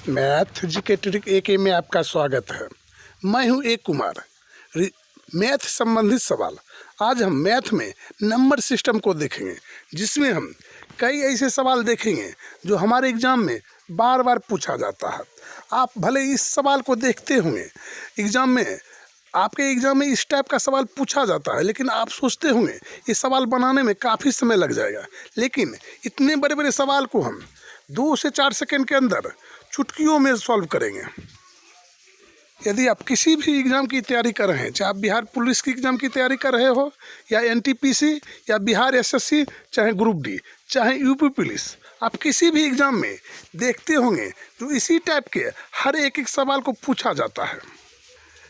Math GK trick एके में आपका स्वागत है। मैं हूं ए कुमार। मैथ संबंधित सवाल आज हम मैथ में नंबर सिस्टम को देखेंगे, जिसमें हम कई ऐसे सवाल देखेंगे जो हमारे एग्ज़ाम में बार बार पूछा जाता है। आप भले इस सवाल को देखते होंगे, एग्ज़ाम में आपके एग्ज़ाम में इस टाइप का सवाल पूछा जाता है, लेकिन आप सोचते होंगे ये सवाल बनाने में काफ़ी समय लग जाएगा। लेकिन इतने बड़े बड़े सवाल को हम 2 से 4 सेकंड के अंदर चुटकियों में सॉल्व करेंगे। यदि आप किसी भी एग्ज़ाम की तैयारी कर रहे हैं, चाहे आप बिहार पुलिस की एग्ज़ाम की तैयारी कर रहे हो, या एनटीपीसी, या बिहार एसएससी, चाहे ग्रुप डी, चाहे यूपी पुलिस, आप किसी भी एग्ज़ाम में देखते होंगे जो इसी टाइप के हर एक सवाल को पूछा जाता है।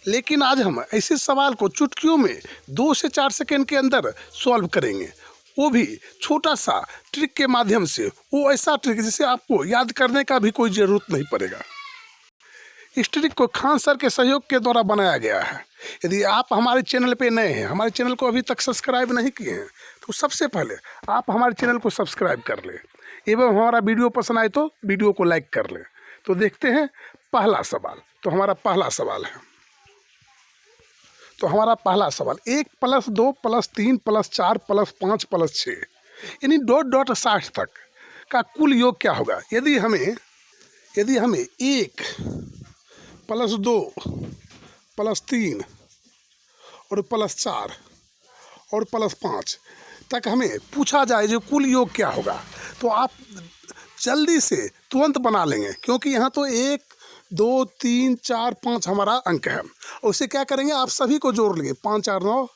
लेकिन आज हम ऐसे सवाल को चुटकियों में 2 से 4 सेकंड के अंदर सॉल्व करेंगे, वो भी छोटा सा ट्रिक के माध्यम से। वो ऐसा ट्रिक जिसे आपको याद करने का भी कोई ज़रूरत नहीं पड़ेगा। इस ट्रिक को खान सर के सहयोग के द्वारा बनाया गया है। यदि आप हमारे चैनल पे नए हैं, हमारे चैनल को अभी तक सब्सक्राइब नहीं किए हैं, तो सबसे पहले आप हमारे चैनल को सब्सक्राइब कर लें एवं हमारा वीडियो पसंद आए तो वीडियो को लाइक कर लें। तो देखते हैं पहला सवाल। तो हमारा पहला सवाल है, तो हमारा पहला सवाल 1 + 2 + 3 + 4 + 5 + 6 यानी डॉट डॉट 60 तक का कुल योग क्या होगा। यदि हमें 1 + 2 + 3 और +4 और +5 तक हमें पूछा जाए जो कुल योग क्या होगा, तो आप जल्दी से तुरंत बना लेंगे, क्योंकि यहाँ तो 1 2 3 4 5 हमारा अंक है। उसे क्या करेंगे, आप सभी को जोड़ लेंगे। 5 4 9,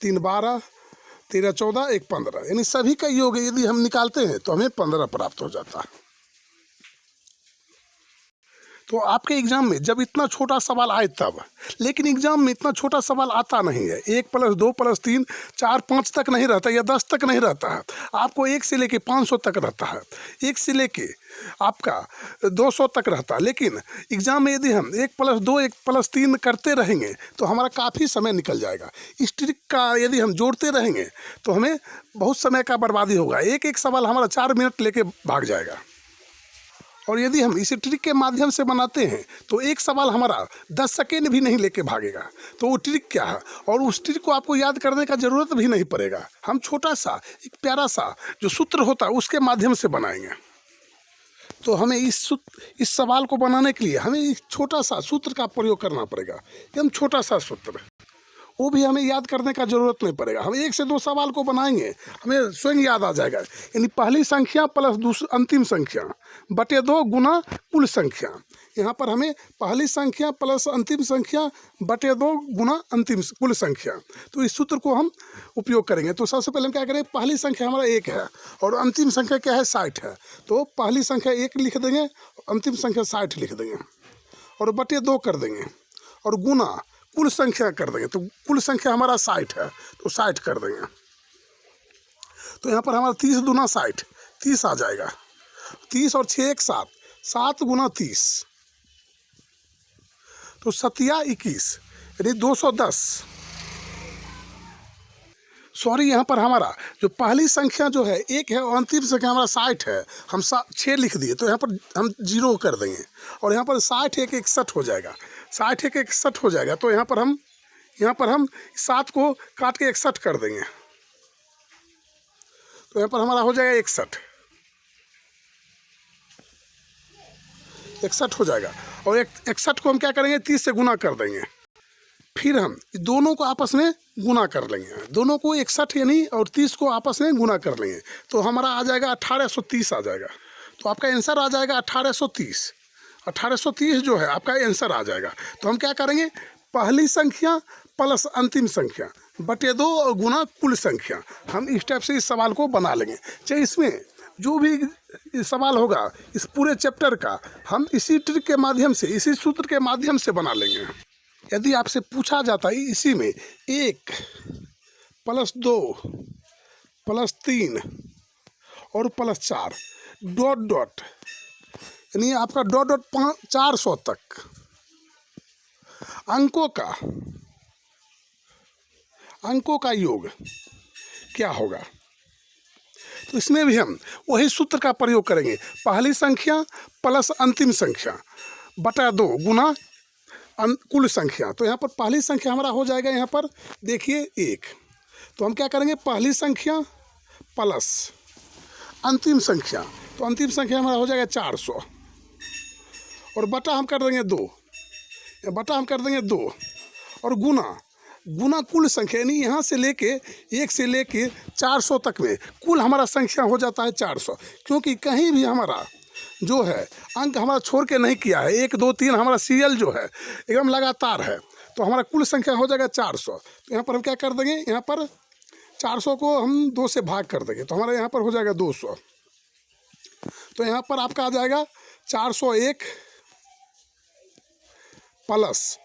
3 12, 13 14, 1 15, यानी सभी का योग यदि हम निकालते हैं तो हमें 15 प्राप्त हो जाता है। तो आपके एग्ज़ाम में जब इतना छोटा सवाल आए तब, लेकिन एग्ज़ाम में इतना छोटा सवाल आता नहीं है। 1 + 2 + 3 4 5 तक नहीं रहता, या 10 तक नहीं रहता है। आपको 1 से लेके 500 तक रहता है, 1 से लेके आपका 200 तक रहता है। लेकिन एग्ज़ाम में यदि हम 1 + 2 1 + 3 करते रहेंगे तो हमारा काफ़ी समय निकल जाएगा। इस ट्रिक का यदि हम जोड़ते रहेंगे तो हमें बहुत समय का बर्बादी होगा। एक एक सवाल हमारा 4 मिनट लेके भाग जाएगा। और यदि हम इसी ट्रिक के माध्यम से बनाते हैं तो एक सवाल हमारा 10 सेकेंड भी नहीं लेके भागेगा। तो वो ट्रिक क्या है, और उस ट्रिक को आपको याद करने का ज़रूरत भी नहीं पड़ेगा। हम छोटा सा एक प्यारा सा जो सूत्र होता है उसके माध्यम से बनाएंगे। तो हमें इस सवाल को बनाने के लिए हमें एक छोटा सा सूत्र का प्रयोग करना पड़ेगा। एकदम छोटा सा सूत्र, वो भी हमें याद करने का ज़रूरत नहीं पड़ेगा। हम 1 से 2 सवाल को बनाएंगे, हमें स्वयं याद आ जाएगा। यानी पहली संख्या प्लस अंतिम संख्या बटे 2 गुना कुल संख्या। यहाँ पर हमें पहली संख्या प्लस अंतिम संख्या बटे 2 गुना अंतिम कुल संख्या। तो इस सूत्र को हम उपयोग करेंगे। तो सबसे पहले हम क्या करेंगे, पहली संख्या हमारा 1 है और अंतिम संख्या क्या है, 60 है। तो पहली संख्या 1 लिख देंगे, अंतिम संख्या 60 लिख देंगे और बटे 2 कर देंगे और गुना कुल संख्या कर देंगे। तो कुल संख्या हमारा 60 है, तो 60 कर देंगे। तो यहाँ पर हमारा 30 दूना 60, 30 आ जाएगा। 30 और 6 एक 7, 7 गुना 30, तो 7 21, यानी 210। सॉरी, यहाँ पर हमारा जो पहली संख्या जो है 1 है और अंतिम संख्या हमारा 60 है, हम 6 लिख दिए, तो यहाँ पर हम 0 कर देंगे और यहाँ पर 60 1 61 हो जाएगा। 60 1 61 हो जाएगा। तो यहाँ पर हम 7 को काट के 61 कर देंगे। तो यहाँ पर हमारा हो जाएगा 61 हो जाएगा। और 61 को हम क्या करेंगे, 30 से गुना कर देंगे। फिर हम दोनों को आपस में गुना कर लेंगे, दोनों को 61 यानी और 30 को आपस में गुना कर लेंगे। तो हमारा आ जाएगा 1830 आ जाएगा। तो आपका आंसर आ जाएगा 1830। 1830 जो है आपका आंसर आ जाएगा। तो हम क्या करेंगे, पहली संख्या प्लस अंतिम संख्या बटे 2 और गुना कुल संख्या। हम इस टाइप से इस सवाल को बना लेंगे। चाहे इसमें जो भी सवाल होगा इस पूरे चैप्टर का, हम इसी ट्रिक के माध्यम से, इसी सूत्र के माध्यम से बना लेंगे। यदि आपसे पूछा जाता है इसी में 1 + 2 + 3 और +4 डॉट डॉट, यानी आपका डॉट डॉट 400 तक अंकों का योग क्या होगा, तो इसमें भी हम वही सूत्र का प्रयोग करेंगे, पहली संख्या प्लस अंतिम संख्या बटा 2 गुना कुल संख्या। तो यहाँ पर पहली संख्या हमारा हो जाएगा, यहाँ पर देखिए 1। तो हम क्या करेंगे, पहली संख्या प्लस अंतिम संख्या, तो अंतिम संख्या हमारा हो जाएगा 400 और बटा हम कर देंगे 2, बटा हम कर देंगे 2 और गुना कुल संख्या, यानी यहाँ से लेके 1 से लेके 400 तक में कुल हमारा संख्या हो जाता है 400। क्योंकि कहीं भी हमारा जो है अंक हमारा छोड़ के नहीं किया है, 1 2 3 हमारा सीरियल जो है एकदम लगातार है, तो हमारा कुल संख्या हो जाएगा 400। तो यहाँ पर हम क्या कर देंगे, यहाँ पर 400 को हम 2 से भाग कर देंगे, तो हमारा यहाँ पर हो जाएगा 200। तो यहाँ पर आपका आ जाएगा 401 प्लस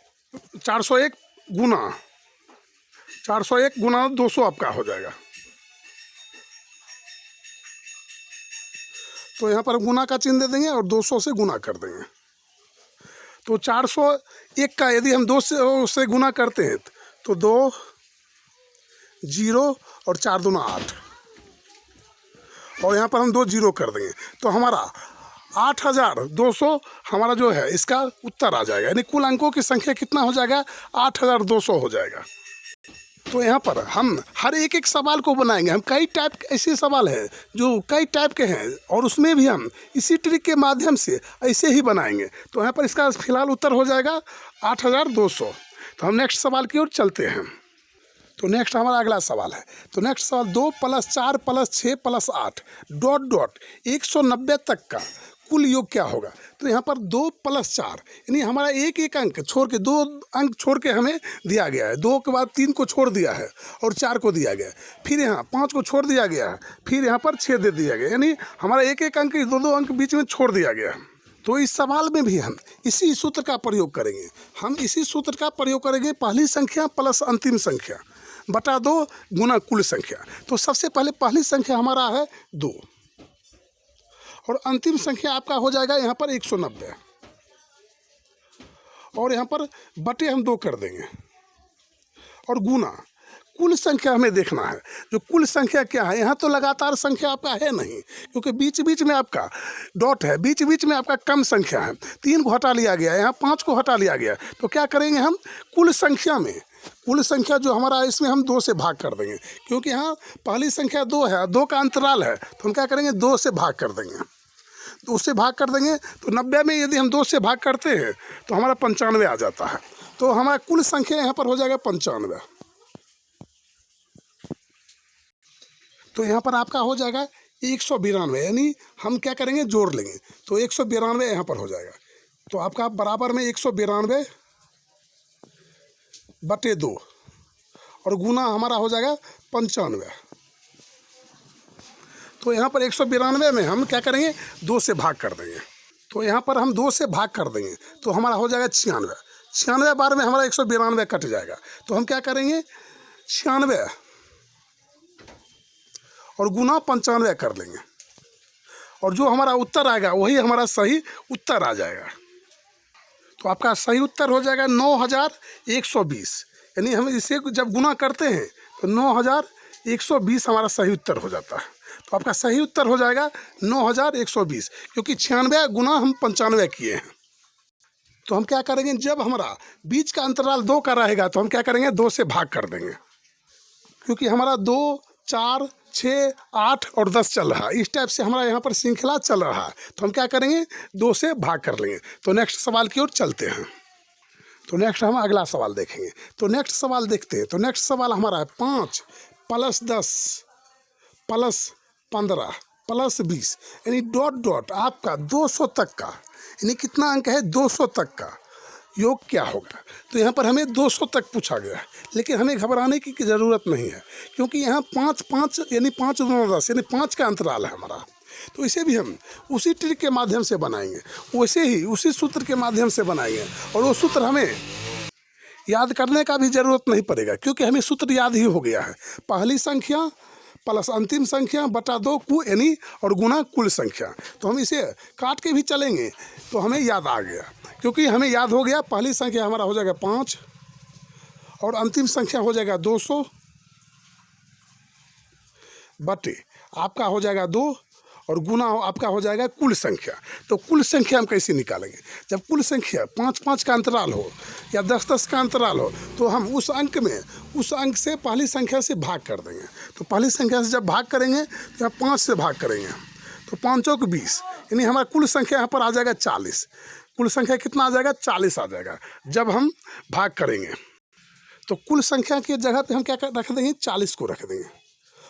401 गुना 200 आपका हो जाएगा। तो यहाँ पर गुना का चिन्ह दे देंगे और 200 से गुना कर देंगे। तो 401 का यदि हम 2 से गुना करते हैं तो 2 0 और 4 दूना 8 और यहाँ पर हम 2 0 कर देंगे, तो हमारा 8200 हमारा जो है इसका उत्तर आ जाएगा। यानी कुल अंकों की संख्या कितना हो जाएगा, 8200 हो जाएगा। तो यहाँ पर हम हर एक सवाल को बनाएंगे। हम कई टाइप ऐसे सवाल हैं जो कई टाइप के हैं और उसमें भी हम इसी ट्रिक के माध्यम से ऐसे ही बनाएंगे। तो यहाँ पर इसका फिलहाल उत्तर हो जाएगा 8200। तो हम नेक्स्ट सवाल की ओर चलते हैं। तो नेक्स्ट हमारा अगला सवाल है। तो नेक्स्ट सवाल 2 + 4 + 6 + 8 ... 190 तक का कुल योग क्या होगा। तो यहाँ पर 2 + 4 यानी हमारा एक अंक छोड़ के 2 अंक छोड़ के हमें दिया गया है। 2 के बाद 3 को छोड़ दिया है और 4 को दिया गया है, फिर यहाँ 5 को छोड़ दिया गया है, फिर यहाँ पर 6 दे दिया गया, यानी हमारा एक अंक 2 अंक बीच में छोड़ दिया गया है। तो इस सवाल में भी हम इसी सूत्र का प्रयोग करेंगे। हम इसी सूत्र का प्रयोग करेंगे, पहली संख्या प्लस अंतिम संख्या बटा 2 गुना कुल संख्या। तो सबसे पहले पहली संख्या हमारा है 2 और अंतिम संख्या आपका हो जाएगा यहाँ पर 190 और यहाँ पर बटे हम 2 कर देंगे और गुना कुल संख्या हमें देखना है। जो कुल संख्या क्या है, यहाँ तो लगातार संख्या आपका है नहीं, क्योंकि बीच बीच में आपका डॉट है, बीच बीच में आपका कम संख्या है। 3 को हटा लिया गया, यहाँ 5 को हटा लिया गया। तो क्या करेंगे हम, कुल संख्या में कुल संख्या जो हमारा है इसमें हम 2 से भाग कर देंगे, क्योंकि यहाँ पहली संख्या 2 है, 2 का अंतराल है, तो हम क्या करेंगे 2 से भाग कर देंगे। तो उससे भाग कर देंगे तो 90 में यदि हम 2 से भाग करते हैं तो हमारा 95 आ जाता है। तो हमारा कुल संख्या यहाँ पर हो जाएगा 95। तो यहाँ पर आपका हो जाएगा 192, यानी हम क्या करेंगे जोड़ लेंगे, तो 192 यहाँ पर हो जाएगा। तो आपका बराबर में 192 बटे 2 और गुना हमारा हो जाएगा 95। तो यहाँ पर 192 में हम क्या करेंगे 2 से भाग कर देंगे। तो यहाँ पर हम 2 से भाग कर देंगे तो हमारा हो जाएगा 96। 96 बार में हमारा 192 कट जाएगा। तो हम क्या करेंगे 96 और गुना 95 कर लेंगे और जो हमारा उत्तर आएगा वही हमारा सही उत्तर आ जाएगा। तो आपका सही उत्तर हो जाएगा 9120। यानी हम इसे जब गुना करते हैं तो 9120 हमारा सही उत्तर हो जाता है। तो आपका सही उत्तर हो जाएगा 9120, क्योंकि 96 गुना हम 95 किए हैं। तो हम क्या करेंगे, जब हमारा बीच का अंतराल 2 का रहेगा तो हम क्या करेंगे 2 से भाग कर देंगे, क्योंकि हमारा 2 4 6 8 और 10 चल रहा है, इस टाइप से हमारा यहाँ पर श्रृंखला चल रहा है। तो हम क्या करेंगे 2 से भाग कर लेंगे। तो नेक्स्ट सवाल की ओर चलते हैं। तो नेक्स्ट हम अगला सवाल देखेंगे। तो नेक्स्ट सवाल देखते हैं। तो नेक्स्ट सवाल हमारा है 5 + 10 + 15 + 20 यानी ... आपका 200 तक का, यानी कितना अंक है 200 तक का योग क्या होगा। तो यहाँ पर हमें 200 तक पूछा गया है, लेकिन हमें घबराने की ज़रूरत नहीं है, क्योंकि यहाँ 5 5 यानी 5 2 10 यानी 5 का अंतराल है हमारा। तो इसे भी हम उसी ट्रिक के माध्यम से बनाएंगे, वैसे ही उसी सूत्र के माध्यम से बनाएंगे और वो सूत्र हमें याद करने का भी ज़रूरत नहीं पड़ेगा, क्योंकि हमें सूत्र याद ही हो गया है। पहली संख्या प्लस अंतिम संख्या बटा 2 यानी और गुना कुल संख्या। तो हम इसे काट के भी चलेंगे तो हमें याद आ गया, क्योंकि हमें याद हो गया पहली संख्या हमारा हो जाएगा 5 और अंतिम संख्या हो जाएगा 200 बटे आपका हो जाएगा 2 और गुना आपका हो जाएगा कुल संख्या। तो कुल संख्या हम कैसे निकालेंगे? जब कुल संख्या 5-5 का अंतराल हो या 10-10 का अंतराल हो तो हम उस अंक से पहली संख्या से भाग कर देंगे। तो पहली संख्या से जब भाग करेंगे तो यहाँ 5 से भाग करेंगे, तो 5 चौक 20, यानी हमारा कुल संख्या यहाँ पर आ जाएगा 40। कुल संख्या कितना आ जाएगा? 40 आ जाएगा जब हम भाग करेंगे। तो कुल संख्या की जगह पे हम क्या रख देंगे? 40 को रख देंगे।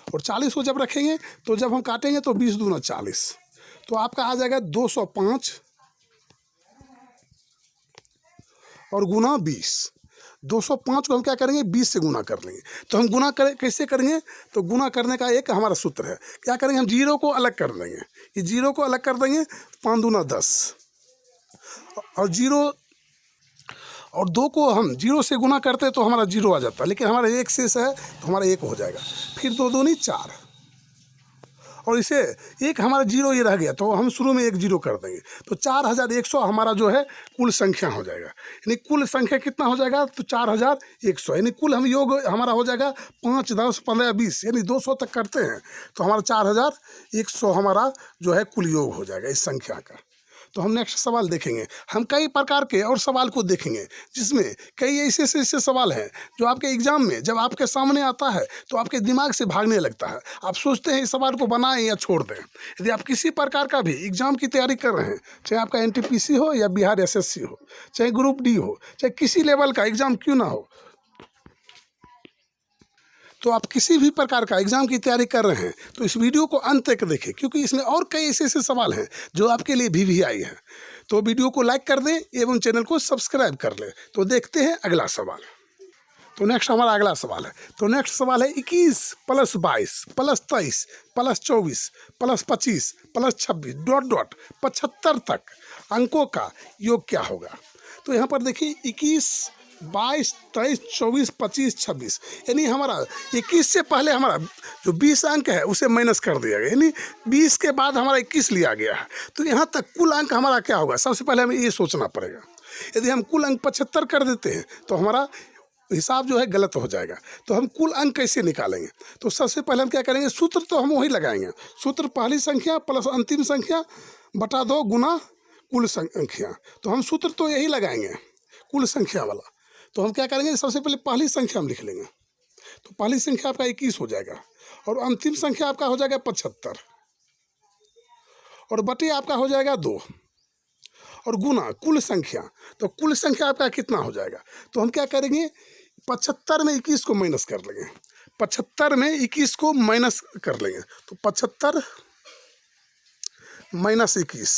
और 40 को जब रखेंगे तो जब हम काटेंगे तो 20 दूना 40, तो आपका आ जाएगा 205 और गुना 20। 205 को हम क्या करेंगे? 20 से गुना कर लेंगे। तो हम गुना कैसे करेंगे? तो गुना करने का एक हमारा सूत्र है, क्या करेंगे? हम 0 को अलग कर देंगे, ये 0 को अलग कर देंगे, 5 दूना 10 और 0 और 2 को हम 0 से गुना करते तो हमारा 0 आ जाता, लेकिन हमारा 1 शेष है तो हमारा 1 हो जाएगा। फिर 2 दूनी 4 और इसे एक हमारा 0 ये रह गया तो हम शुरू में 1 0 कर देंगे, तो 4100 हमारा जो है कुल संख्या हो जाएगा। यानी कुल संख्या कितना हो जाएगा? तो 4100, यानी कुल हम योग हमारा हो जाएगा 5, 10, 15, 20, यानी 200 तक करते हैं तो हमारा 4100 हमारा जो है कुल योग हो जाएगा इस संख्या का। तो हम नेक्स्ट सवाल देखेंगे। हम कई प्रकार के और सवाल को देखेंगे जिसमें कई ऐसे सवाल हैं जो आपके एग्जाम में जब आपके सामने आता है तो आपके दिमाग से भागने लगता है, आप सोचते हैं इस सवाल को बनाएं या छोड़ दें। यदि आप किसी प्रकार का भी एग्जाम की तैयारी कर रहे हैं, चाहे आपका NTPC हो या बिहार SSC हो, चाहे ग्रुप D हो, चाहे किसी लेवल का एग्जाम क्यों ना हो, तो आप किसी भी प्रकार का एग्जाम की तैयारी कर रहे हैं तो इस वीडियो को अंत तक देखें, क्योंकि इसमें और कई ऐसे सवाल हैं जो आपके लिए VVI है। तो वीडियो को लाइक कर दें एवं चैनल को सब्सक्राइब कर लें। तो देखते हैं अगला सवाल। तो नेक्स्ट हमारा अगला सवाल है। तो नेक्स्ट सवाल है 21 + 22 + 23 + 24 + 25 + 26 ... 75 तक अंकों का योग क्या होगा? तो यहाँ पर देखिए 21, 22, 23, 24, 25, 26, यानी हमारा 21 से पहले हमारा जो 20 अंक है उसे माइनस कर दिया गया, यानी 20 के बाद हमारा 21 लिया गया है। तो यहाँ तक कुल अंक हमारा क्या होगा? सबसे पहले हमें ये सोचना पड़ेगा। यदि हम कुल अंक 75 कर देते हैं तो हमारा हिसाब जो है गलत हो जाएगा। तो हम कुल अंक कैसे निकालेंगे? तो सबसे पहले हम क्या करेंगे? सूत्र तो हम वही लगाएंगे, सूत्र पहली संख्या प्लस अंतिम संख्या बटा 2 गुना कुल संख्या। तो हम सूत्र तो यही लगाएंगे कुल संख्या वाला। तो हम क्या करेंगे? सबसे पहले पहली संख्या हम लिख लेंगे, तो पहली संख्या आपका 21 हो जाएगा और अंतिम संख्या आपका हो जाएगा 75 और बटे आपका हो जाएगा 2 और गुना कुल संख्या। तो कुल संख्या आपका कितना हो जाएगा? तो हम क्या करेंगे? 75 में 21 को माइनस कर लेंगे, 75 में 21 को माइनस कर लेंगे, तो 75 - 21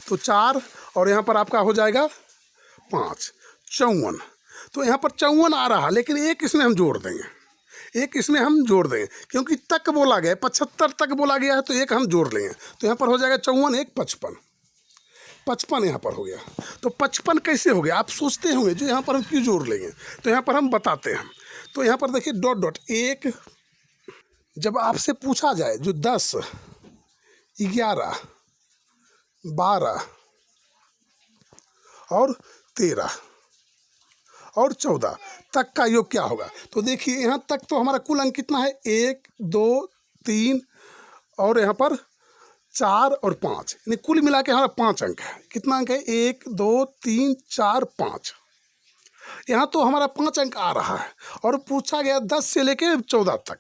तो 4 और यहाँ पर आपका हो जाएगा 5, 54। तो यहाँ पर 54 आ रहा, लेकिन एक इसमें हम जोड़ देंगे, एक इसमें हम जोड़ देंगे क्योंकि तक बोला गया, 75 तक बोला गया है, तो एक हम जोड़ लेंगे। तो यहाँ पर हो जाएगा 54 1 55, 55 यहाँ पर हो गया। तो 55 कैसे हो गया? आप सोचते होंगे जो यहाँ पर हम क्यों जोड़ लेंगे, तो यहाँ पर हम बताते हैं। तो यहाँ पर देखिए ... 1 जब आपसे पूछा जाए जो 10, 11, 12 और 13 और 14 तक का योग क्या होगा? तो देखिए यहाँ तक तो हमारा कुल अंक कितना है? 1, 2, 3 और यहाँ पर 4 और 5, यानी कुल मिला के हमारा 5 अंक है। कितना अंक है? 1, 2, 3, 4, 5। यहाँ तो हमारा 5 अंक आ रहा है और पूछा गया 10 से लेके 14 तक।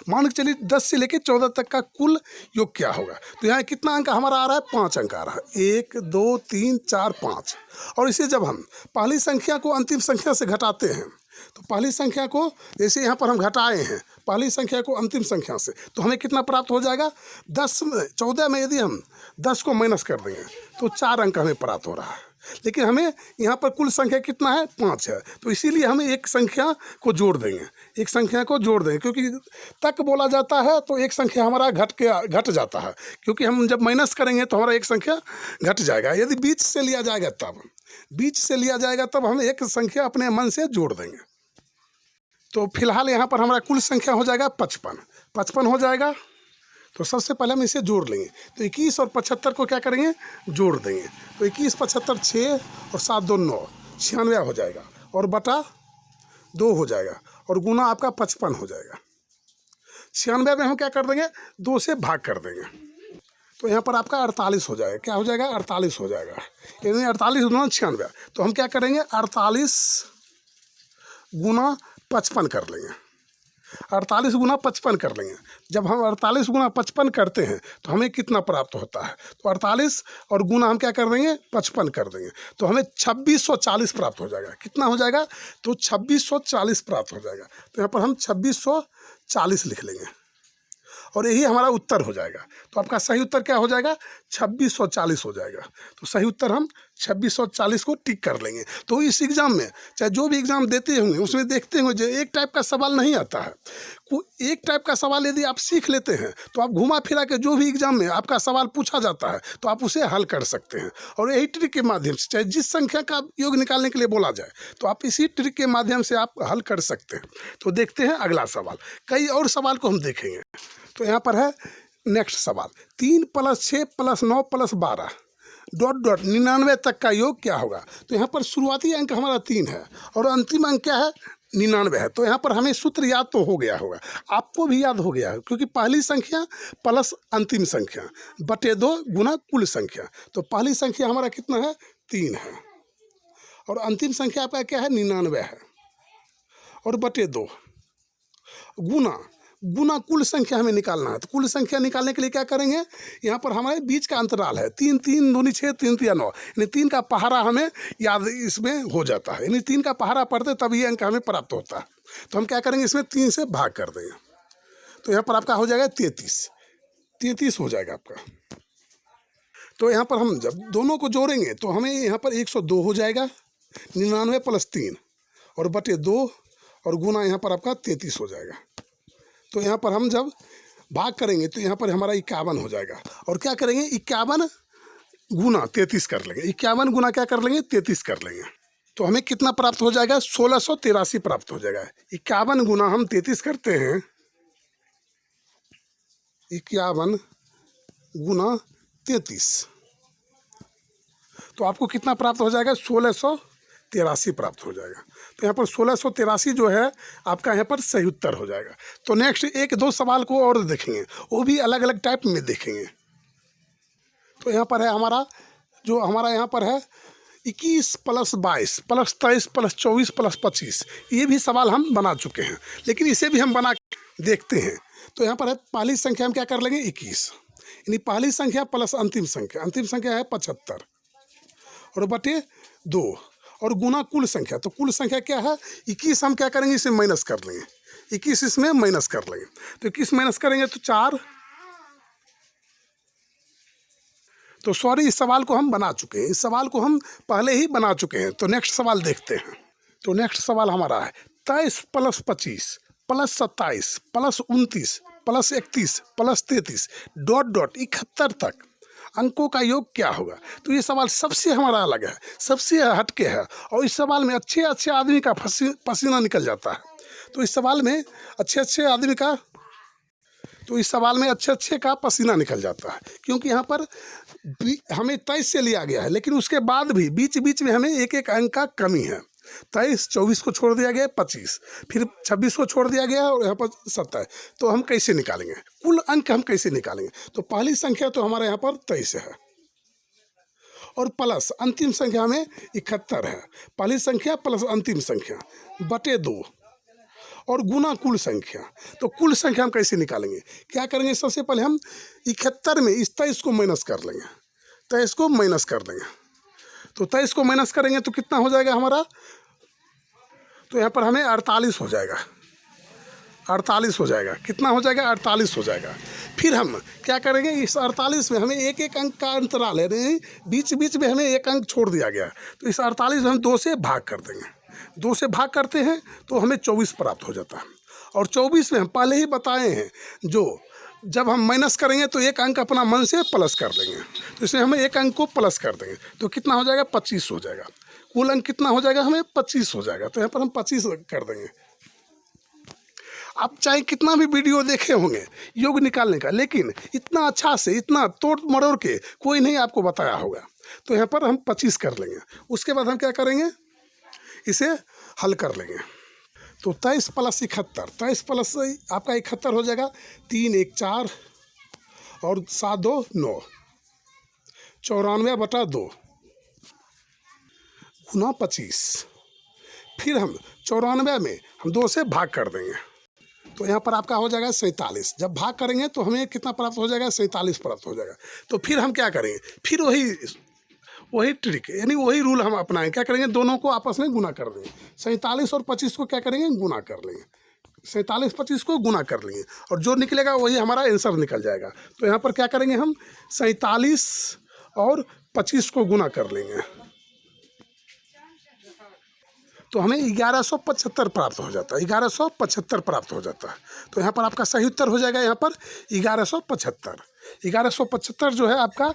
मान के चलिए 10 से लेके 14 तक का कुल योग क्या होगा? तो यहाँ कितना अंक हमारा आ रहा है? 5 अंक आ रहा है, 1, 2, 3, 4, 5। और इसे जब हम पहली संख्या को अंतिम संख्या से घटाते हैं, तो पहली संख्या को जैसे यहाँ पर हम घटाए हैं पहली संख्या को अंतिम संख्या से, तो हमें कितना प्राप्त हो जाएगा? 14 में यदि हम 10 को माइनस कर देंगे तो 4 अंक हमें प्राप्त हो रहा है, लेकिन हमें यहाँ पर कुल संख्या कितना है? 5 है। तो इसीलिए हमें एक संख्या को जोड़ देंगे, एक संख्या को जोड़ देंगे, क्योंकि तक बोला जाता है तो एक संख्या हमारा घट जाता है, क्योंकि हम जब माइनस करेंगे तो हमारा एक संख्या घट जाएगा। यदि बीच से लिया जाएगा तब हम एक संख्या अपने मन से जोड़ देंगे। तो फिलहाल यहाँ पर हमारा कुल संख्या हो जाएगा 55 हो जाएगा। तो सबसे पहले हम इसे जोड़ लेंगे, तो 21 और 75 को क्या करेंगे? जोड़ देंगे। तो 21, 75 6 और 7 2 9, 96 हो जाएगा और बटा 2 हो जाएगा और गुना आपका 55 हो जाएगा। 96 में हम क्या कर देंगे, 2 से भाग कर देंगे, तो यहाँ पर आपका 48 हो जाएगा। क्या हो जाएगा, 48 हो जाएगा। यानी 48 गुना 96, तो हम क्या करेंगे, 48 गुना 55 कर लेंगे, 48 गुना 55 कर लेंगे। जब हम 48 गुना 55 करते हैं तो हमें कितना प्राप्त होता है, तो 48 और गुना हम क्या कर देंगे, 55 कर देंगे, तो हमें 2640 प्राप्त हो जाएगा। कितना हो जाएगा, तो 2640 प्राप्त हो जाएगा। तो यहाँ पर हम 2640 लिख लेंगे और यही हमारा उत्तर हो जाएगा। तो आपका सही उत्तर क्या हो जाएगा, 2640 हो जाएगा। तो सही उत्तर हम 2640 को टिक कर लेंगे। तो इस एग्ज़ाम में चाहे जो भी एग्ज़ाम देते होंगे उसमें देखते होंगे जो एक टाइप का सवाल नहीं आता है। एक टाइप का सवाल यदि आप सीख लेते हैं तो आप घुमा फिरा के जो भी एग्ज़ाम में आपका सवाल पूछा जाता है तो आप उसे हल कर सकते हैं। और यही ट्रिक के माध्यम से चाहे जिस संख्या का योग निकालने के लिए बोला जाए तो आप इसी ट्रिक के माध्यम से आप हल कर सकते हैं। तो देखते हैं अगला सवाल। कई और सवाल को हम देखेंगे। तो यहाँ पर है नेक्स्ट सवाल, 3 + 6 + 9 + 12 ... 99 तक का योग क्या होगा। तो यहाँ पर शुरुआती अंक हमारा 3 है और अंतिम अंक क्या है, 99 है। तो यहाँ पर हमें सूत्र याद तो हो गया होगा, आपको भी याद हो गया है, क्योंकि पहली संख्या प्लस अंतिम संख्या बटे 2 गुना कुल संख्या। तो पहली संख्या हमारा कितना है, 3 है, और अंतिम संख्या आपका क्या है, 99 है, और बटे 2 गुना कुल संख्या हमें निकालना है। तो कुल संख्या निकालने के लिए क्या करेंगे, यहाँ पर हमारे बीच का अंतराल है 3, 3 दूनी 6, 3 3 9, यानी 3 का पहाड़ा हमें याद इसमें हो जाता है, यानी 3 का पहाड़ा पढ़ते तब ये अंक हमें प्राप्त होता है। तो हम क्या करेंगे, इसमें 3 से भाग कर देंगे। तो यहाँ पर आपका हो जाएगा 33 हो जाएगा आपका। तो यहाँ पर हम जब दोनों को जोड़ेंगे तो हमें यहाँ पर 102 हो जाएगा, 99 + 3 और बटे 2 और गुना यहाँ पर आपका 33 हो जाएगा। तो यहाँ पर हम जब भाग करेंगे तो यहाँ पर हमारा 51 हो जाएगा, और क्या करेंगे, 51 गुना 33 कर लेंगे, 51 गुना क्या कर लेंगे, 33 कर लेंगे। तो हमें कितना प्राप्त हो जाएगा, 1683 प्राप्त हो जाएगा। 51 गुना हम 33 करते हैं, 51 गुना 33, तो आपको कितना प्राप्त हो जाएगा, 1683 प्राप्त हो जाएगा। तो यहाँ पर 1683 जो है आपका यहाँ पर सही उत्तर हो जाएगा। तो नेक्स्ट 1-2 सवाल को और देखेंगे, वो भी अलग अलग टाइप में देखेंगे। तो यहाँ पर है हमारा यहाँ पर है 21 + 22 + 23 + 24 + 25। ये भी सवाल हम बना चुके हैं, लेकिन इसे भी हम बना के देखते हैं। तो यहाँ पर है पहली संख्या हम क्या कर लेंगे, 21, यानी पहली संख्या प्लस अंतिम संख्या है 75 और बटे 2 और गुना कुल संख्या। तो कुल संख्या क्या है, 21 हम क्या करेंगे, इसे माइनस कर लेंगे, 21 इसमें माइनस कर लेंगे। तो 21 माइनस करेंगे तो 4। तो सॉरी, इस सवाल को हम बना चुके हैं, इस सवाल को हम पहले ही बना चुके हैं। तो नेक्स्ट सवाल देखते हैं। तो नेक्स्ट सवाल हमारा है 23 + 25 + 27 + 29 + 31 + 33 ... 71 तक अंकों का योग क्या होगा। तो ये सवाल सबसे हमारा अलग है, सबसे हटके है, और इस सवाल में अच्छे आदमी का पसीना निकल जाता है। तो इस सवाल में अच्छे आदमी का अच्छे का पसीना निकल जाता है, क्योंकि यहाँ पर हमें 23 से लिया गया है, लेकिन उसके बाद भी बीच में हमें एक अंक का कमी है। 23, 24 को छोड़ दिया गया, 25, फिर 26 को छोड़ दिया गया और यहाँ पर 27। तो हम कैसे निकालेंगे कुल अंक, हम कैसे निकालेंगे। तो पहली संख्या तो हमारे यहाँ पर 23 है और प्लस अंतिम संख्या में 71 है। पहली संख्या प्लस अंतिम संख्या बटे 2 और गुना कुल संख्या। तो कुल संख्या हम कैसे निकालेंगे, क्या करेंगे, सबसे पहले हम 71 में इस 23 को माइनस कर लेंगे, 23 को माइनस कर देंगे। तो 23 को माइनस करेंगे तो कितना हो जाएगा हमारा, तो यहाँ पर हमें 48 हो जाएगा, 48 हो जाएगा। कितना हो जाएगा, 48 हो जाएगा। फिर हम क्या करेंगे, इस 48 में हमें एक अंक का अंतराल है, नहीं बीच में हमें एक अंक छोड़ दिया गया। तो इस 48 में हम 2 से भाग कर देंगे, 2 से भाग करते हैं तो हमें 24 प्राप्त हो जाता है। और 24 में हम पहले ही बताए हैं, जब हम माइनस करेंगे तो एक अंक अपना मन से प्लस कर देंगे। तो इसमें हमें एक अंक को प्लस कर देंगे, तो कितना हो जाएगा, 25 हो जाएगा। कुल अंक कितना हो जाएगा, हमें 25 हो जाएगा। तो यहाँ पर हम 25 कर देंगे। आप चाहे कितना भी वीडियो देखे होंगे योग निकालने का, लेकिन इतना अच्छा से, इतना तोड़ मरोड़ के कोई नहीं आपको बताया होगा। तो यहाँ पर हम 25 कर लेंगे। उसके बाद हम क्या करेंगे, इसे हल कर लेंगे। तो 23 प्लस 71, 23 प्लस आपका 71 हो जाएगा। 3 1 4 और 7 2 9, 94/2 गुना 25। फिर हम 94 में हम 2 से भाग कर देंगे, तो यहाँ पर आपका हो जाएगा 47। जब भाग करेंगे तो हमें कितना प्राप्त हो जाएगा? 47 प्राप्त हो जाएगा। तो फिर हम क्या करेंगे? फिर वही ट्रिक यानी वही रूल हम अपनाएंगे। क्या करेंगे? दोनों को आपस में गुना कर देंगे। 47 और 25 को क्या करेंगे? गुना कर लेंगे। 47 25 को गुना कर लेंगे और जो निकलेगा वही हमारा आंसर निकल जाएगा। तो यहाँ पर क्या करेंगे? हम 47 और 25 को गुना कर लेंगे, तो हमें 1175 प्राप्त हो जाता है। 1175 प्राप्त हो जाता है। तो यहाँ पर आपका सही उत्तर हो जाएगा यहाँ पर 1175। 1175 जो है आपका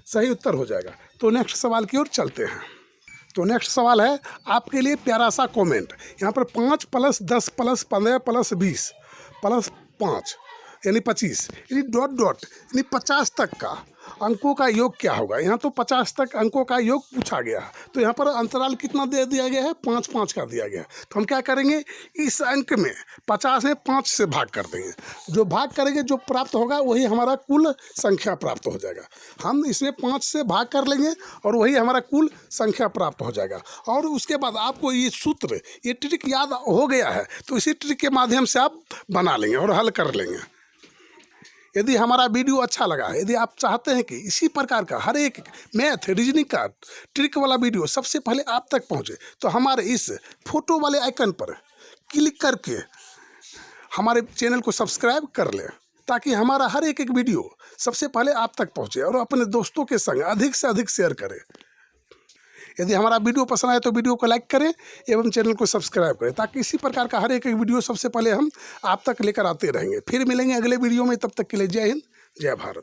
सही उत्तर हो जाएगा। तो नेक्स्ट सवाल की ओर चलते हैं। तो नेक्स्ट सवाल है आपके लिए प्यारा सा कमेंट। यहाँ पर 5 + 10 + 15 + 20 + 5 यानी 25 यानी डॉट डॉट यानी 50 तक का अंकों का योग क्या होगा? यहाँ तो 50 तक अंकों का योग पूछा गया है। तो यहाँ पर अंतराल कितना दे दिया गया है? 5 5 का दिया गया है। तो हम क्या करेंगे? इस अंक में 50 में 5 से भाग कर देंगे। जो भाग करेंगे जो प्राप्त होगा वही हमारा कुल संख्या प्राप्त हो जाएगा। हम इसमें 5 से भाग कर लेंगे और वही हमारा कुल संख्या प्राप्त हो जाएगा। और उसके बाद आपको ये सूत्र, ये ट्रिक याद हो गया है, तो इसी ट्रिक के माध्यम से आप बना लेंगे और हल कर लेंगे। यदि हमारा वीडियो अच्छा लगा, यदि आप चाहते हैं कि इसी प्रकार का हर एक मैथ रीजनिंग का ट्रिक वाला वीडियो सबसे पहले आप तक पहुंचे, तो हमारे इस फोटो वाले आइकन पर क्लिक करके हमारे चैनल को सब्सक्राइब कर लें, ताकि हमारा हर एक वीडियो सबसे पहले आप तक पहुंचे और अपने दोस्तों के संग अधिक से अधिक शेयर करें। यदि हमारा वीडियो पसंद आए तो वीडियो को लाइक करें एवं चैनल को सब्सक्राइब करें, ताकि इसी प्रकार का हर एक वीडियो सबसे पहले हम आप तक लेकर आते रहेंगे। फिर मिलेंगे अगले वीडियो में, तब तक के लिए जय हिंद, जय भारत।